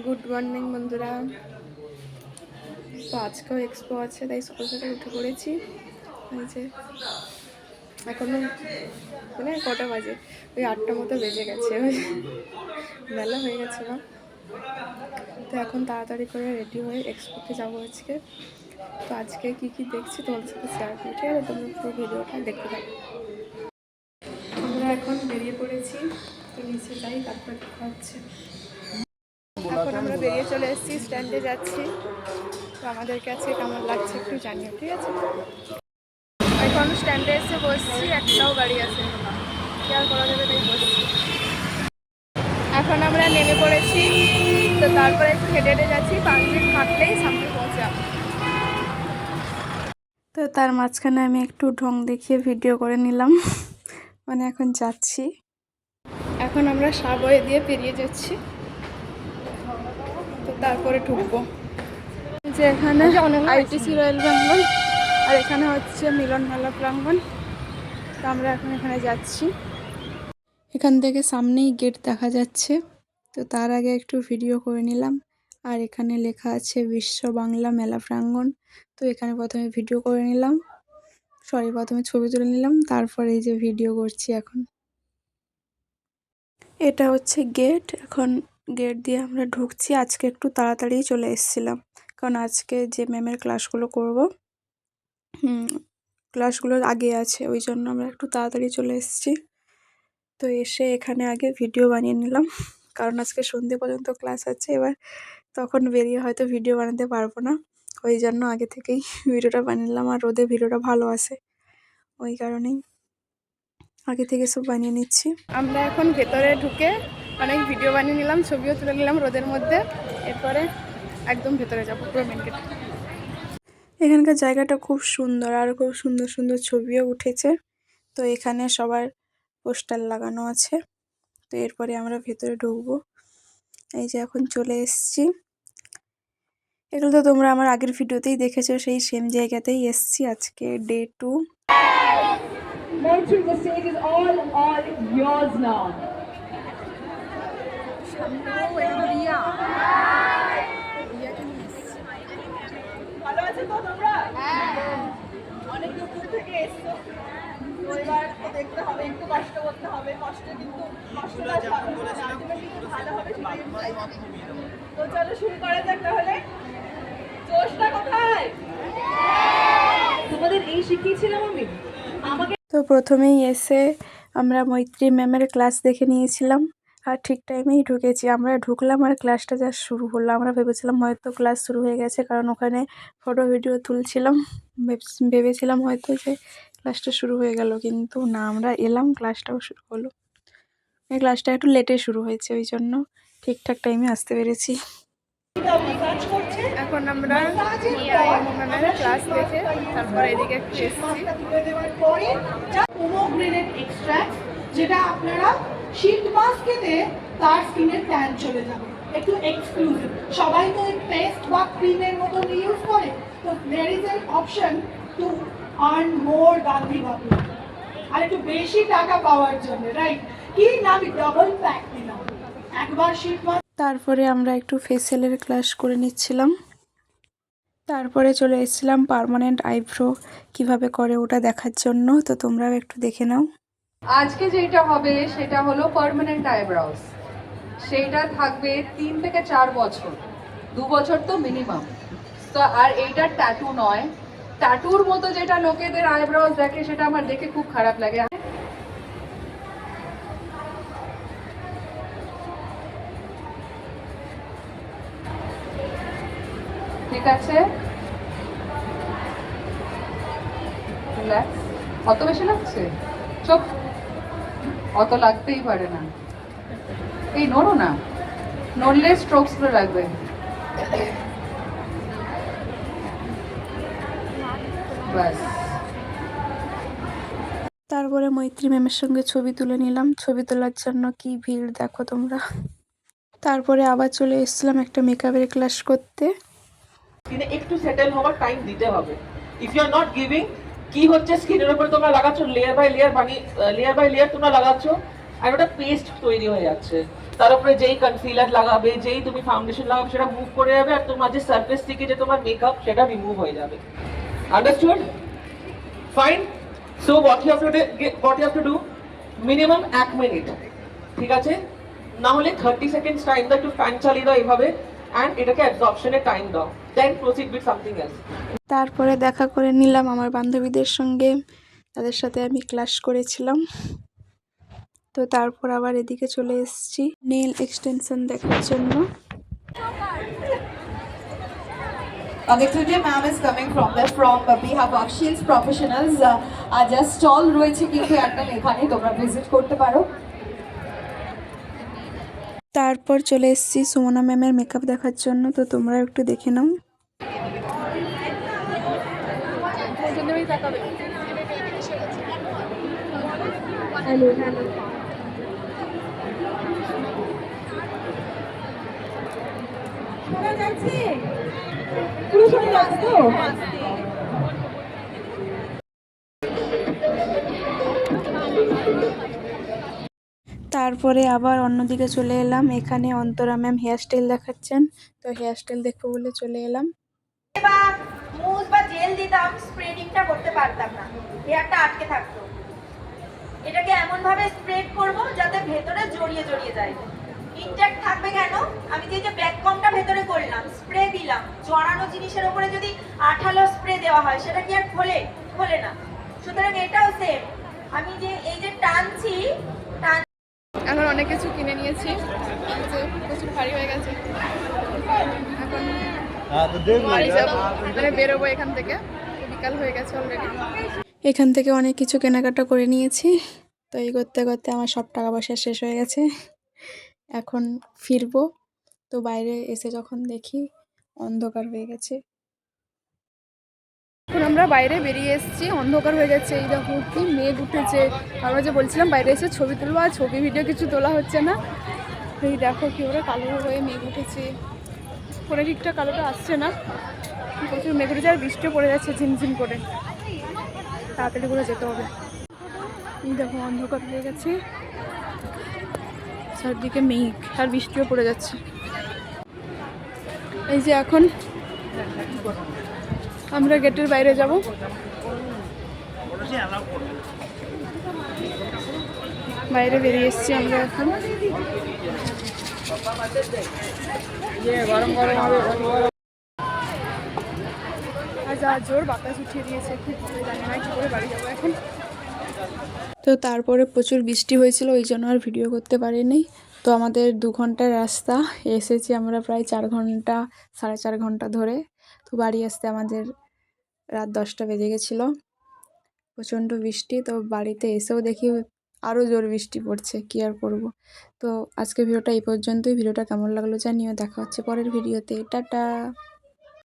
Good morning বন্ধুরা। তো আজকেও এক্সপো আছে, তাই সকাল সকাল উঠে পড়েছি। এই যে এখনো মানে কটা বাজে, ওই 8টা মতো বেজে গেছে, ওই বেলা হয়ে গেছে না। তো এখন তাড়াতাড়ি করে রেডি হয়ে এক্সপোতে যাবো আজকে। তো আজকে কি কি দেখছি তোমাদের সাথে শেয়ার করি, ঠিক আছে? তোমরা পুরো ভিডিওটা দেখতে থাকো। আমরা এখন বেরিয়ে পড়েছি, তো নিচে যাই, তারপর দেখা হচ্ছে। এখন আমরা বেরিয়ে চলে এসেছি, স্ট্যান্ডে যাচ্ছি। তো আমাদেরকে আজকে কেমন লাগছে একটু জানিও, ঠিক আছে? এখন স্ট্যান্ডে এসে বসছি, একটাও গাড়ি আছে, কেয়ার করা যাবে তাই বসছি। এখন আমরা নেমে পড়েছি, তো তারপরে একটু হেঁটে হেঁটে যাচ্ছি, 5 মিনিট হাঁটলেই সামনে পৌঁছে যাবো। তো তার মাঝখানে আমি একটু ঢং দেখিয়ে ভিডিও করে নিলাম, মানে এখন যাচ্ছি। এখন আমরা সাবওয়ে দিয়ে পেরিয়ে যাচ্ছি, তো তারপরে ঢুকবো। যে এখানে আইটিসি রয়্যাল বেঙ্গল, আর এখানে হচ্ছে মিলন মেলা প্রাঙ্গণ। তো আমরা এখন এখানে যাচ্ছি। এখান থেকে সামনেই গেট দেখা যাচ্ছে, তো তার আগে একটু ভিডিও করে নিলাম। আর এখানে লেখা আছে বিশ্ব বাংলা মেলা প্রাঙ্গণ। তো এখানে প্রথমে ভিডিও করে নিলাম, প্রথমে ছবি তুলে নিলাম, তারপরে এই যে ভিডিও করছি এখন। এটা হচ্ছে গেট। এখন গেট দিয়ে আমরা ঢুকছি। আজকে একটু তাড়াতাড়ি চলে এসেছিলাম, কারণ আজকে যে ম্যামের ক্লাসগুলো করব, ক্লাসগুলো আগে আছে, ওই জন্য আমরা একটু তাড়াতাড়ি চলে এসেছি। তো এসে এখানে আগে ভিডিও বানিয়ে নিলাম, কারণ আজকে সন্ধ্যে পর্যন্ত ক্লাস আছে। এবার তখন বেরিয়ে হয়তো ভিডিও বানাতে পারবো না, ওই জন্য আগে থেকেই ভিডিওটা বানিয়ে নিলাম। আর রোদে ভিডিওটা ভালো আসে, ওই কারণেই আগে থেকে সব বানিয়ে নিচ্ছি। আমরা এখন ভেতরে ঢুকে অনেক ভিডিও বানিয়ে নিলাম, ছবিও তুলে নিলাম রোদের মধ্যে। এরপরে একদম ভেতরে যাবো, পুরো মেন গেট। এখানকার জায়গাটা খুব সুন্দর, আর খুব সুন্দর সুন্দর ছবিও উঠেছে। তো এখানে সবার পোস্টার লাগানো আছে। তো এরপরে আমরা ভেতরে ঢুকবো। এই যে এখন চলে এসেছি। এগুলো তো তোমরা আমার আগের ভিডিওতেই দেখেছো, সেই সেম জায়গাতেই এসেছি। আজকে ডে 2। ভালো আছো তো তোমরা? অনেক দূর থেকে এসছো, এবার দেখতে হবে, একটু কষ্ট করতে হবে। কষ্ট কিন্তু কষ্টটা ভালো হবে। তো চলো শুরু করা যাক তাহলে। জোশটা কোথায়? তোমাদের এই শিখিয়েছিলাম আমি। আমাকে তো প্রথমেই এসে আমরা মৈত্রী ম্যামের ক্লাস দেখে নিয়েছিলাম, আর ঠিক টাইমেই ঢুকেছি। আমরা ঢুকলাম আর ক্লাসটা যা শুরু হলো, আমরা ভেবেছিলাম হয়তো ক্লাস শুরু হয়ে গেছে, কারণ ওখানে ফটো ভিডিও তুলছিলাম। ভেবেছিলাম হয়তো যে ক্লাসটা শুরু হয়ে গেল, কিন্তু না, আমরা এলাম ক্লাসটাও শুরু হলো। এই ক্লাসটা একটু লেটে শুরু হয়েছে, ওই জন্য ঠিকঠাক টাইমে আসতে পেরেছি। এখন আমরা ম্যামের ক্লাস দেখে তারপর এদিকে একটু এসেছি। পোমোগ্রেনেট এক্সট্রাক্ট, যেটা আপনারা শীত মাস্কেতে তার স্কিনের ট্যান চলে যাবে। একটু এক্সক্লুসিভ, সবাই তো ওই পেস্ট বা ক্রিমের মতো ইউজ করে। তো there is an option to earn more Gandhi বাবু, আর একটু বেশি টাকা পাওয়ার জন্য, রাইট? কি না, আমি ডাবল প্যাক দিলাম একবার শীত মাস্ক। তারপরে আমরা একটু ফেসিয়ালের ক্লাস করে নিচ্ছিলাম। তারপরে চলে এসেছিলাম পার্মানেন্ট আইব্রো কিভাবে করে ওটা দেখার জন্য। তো তোমরাও একটু দেখে নাও। আজকে যেটা হবে সেটা হলো পার্মানেন্ট আইব্রাউজ। সেইটা থাকবে 3 থেকে 4 বছর, 2 বছর তো মিনিমাম। তো আর এইটা ট্যাটু নয়, ট্যাটুর মতো যেটা লোকেদের আইব্রাউজ দেখে সেটা আমার দেখে খুব খারাপ লাগে। ঠিক আছে, রিল্যাক্স। অত বেশি লাগছে? চোখ অত লাগতেই পারে না। এই নড়ো না, নড়লে স্ট্রোকসগুলো লাগবে। ব্যাস। তারপরে মৈত্রী ম্যামের সঙ্গে ছবি তুলে নিলাম। ছবি তোলার জন্য কি ভিড় দেখো তোমরা। তারপরে আবার চলে এসেছিলাম একটা মেকআপের ক্লাস করতে। স্কিনে একটু সেটেল হওয়ার টাইম দিতে হবে। If you are not giving, কি হচ্ছে, স্কিনের উপরে তোমরা লাগাচ্ছ layer by layer, layer by layer তোমরা লাগাচ্ছ, আর ওটা পেস্ট তৈরি হয়ে যাচ্ছে। তার উপরে যেই কনসিলার লাগাবে, যেই তুমি ফাউন্ডেশন লাগাবে, সেটা মুভ করে যাবে আর তোমার যে সারফেস থেকে যে তোমার মেকআপ সেটা রিমুভ হয়ে যাবে। Understood? Fine. So what you have to do, minimum 1 minute, ঠিক আছে? না হলে 30 সেকেন্ডস টাইম দাও, একটু ফ্যান চালিয়ে দাও এইভাবে, অ্যান্ড এটাকে অ্যাবজর্পশনের টাইম দাও, দেন প্রসিড উইথ সামথিং এলস। তারপরে দেখা করে নিলাম আমার বান্ধবীদের সঙ্গে, তাদের সাথে আমি ক্লাস করেছিলাম। তো তারপর আবার এদিকে চলে এসেছি নেল এক্সটেনশন দেখার জন্য। Okay, today ma'am is coming from behalf of Shields Professionals. Just stall রয়েছে কিন্তু একটা এখানে তোমরা ভিজিট করতে পারো। তারপর চলে এসেছি সুমনা ম্যামের মেকআপ দেখার জন্য, তো তোমরা একটু দেখে নাও। তারপরে আবার অন্যদিকে চলে এলাম, এখানে অন্তরা ম্যাম হেয়ার স্টাইল দেখাচ্ছেন, তো হেয়ার স্টাইল দেখবো বলে চলে এলাম। বা মুজ বা জেল দিতাম, স্প্রেডিংটা করতে পারতাম না, হেয়ারটা আটকে থাকতো। এটাকে এমন ভাবে স্প্রেড করব যাতে ভেতরে জড়িয়ে জড়িয়ে যায়, ইনট্যাক্ট থাকবে। কেন? আমি যে ব্যাক কমটা ভেতরে করলাম, স্প্রে দিলাম, জড়ানো জিনিসের উপরে যদি আঠালো স্প্রে দেওয়া হয় সেটা কি আর খোলে না। সুতরাং এটাও সেম, আমি যে এই যে টানছি, এখন অনেক কিছু কিনে নিয়েছি, যে প্রচুর ভারী হয়ে গেছে। এখন বাড়ি যাবো, মানে বেরোবো এখান থেকে, বিকাল হয়ে গেছে অলরেডি। এখান থেকে অনেক কিছু কেনাকাটা করে নিয়েছি, তো এই করতে করতে আমার সব টাকা পয়সা শেষ হয়ে গেছে। এখন ফিরবো, তো বাইরে এসে যখন দেখি অন্ধকার হয়ে গেছে। এখন আমরা বাইরে বেরিয়ে এসেছি, অন্ধকার হয়ে গেছে। এই দেখো কি মেঘ উঠেছে। আমরা যে বলছিলাম বাইরে এসে ছবি তুলবো, আর ছবি ভিডিও কিছু তোলা হচ্ছে না। এই দেখো কি ওরা কালো হয়ে মেঘ উঠেছে, পরে ঠিকঠাক কালোটা আসছে না, প্রচুর মেঘ উঠেছে আর বৃষ্টিও পড়ে যাচ্ছে ঝিমঝিম করে। তাড়াতাড়ি করে যেতে হবে। এই দেখো অন্ধকার হয়ে গেছে, চারদিকে মেঘ আর বৃষ্টিও পড়ে যাচ্ছে। এই যে এখন আমরা গেটের বাইরে যাব। বাইরে বেরিয়ে এসেছি আমরা এখন। আর জোর বাতাস উঠিয়ে দিয়েছে, খুব জানি না কি করে বাড়ি যাবো এখন। তো তারপরে প্রচুর বৃষ্টি হয়েছিল, ওই জন্য আর ভিডিও করতে পারিনি। তো আমাদের 2 ঘন্টার রাস্তা, এসেছি আমরা প্রায় 4 ঘন্টা 4.5 ঘন্টা ধরে। তো বাড়ি আসতে আমাদের রাত 10টা বেজে গেছিলো, প্রচণ্ড বৃষ্টি। তো বাড়িতে এসেও দেখি আরও জোর বৃষ্টি পড়ছে, কী আর করব। তো আজকে ভিডিওটা এই পর্যন্তই। ভিডিওটা কেমন লাগলো জানিও, দেখা হচ্ছে পরের ভিডিওতে। টাটা।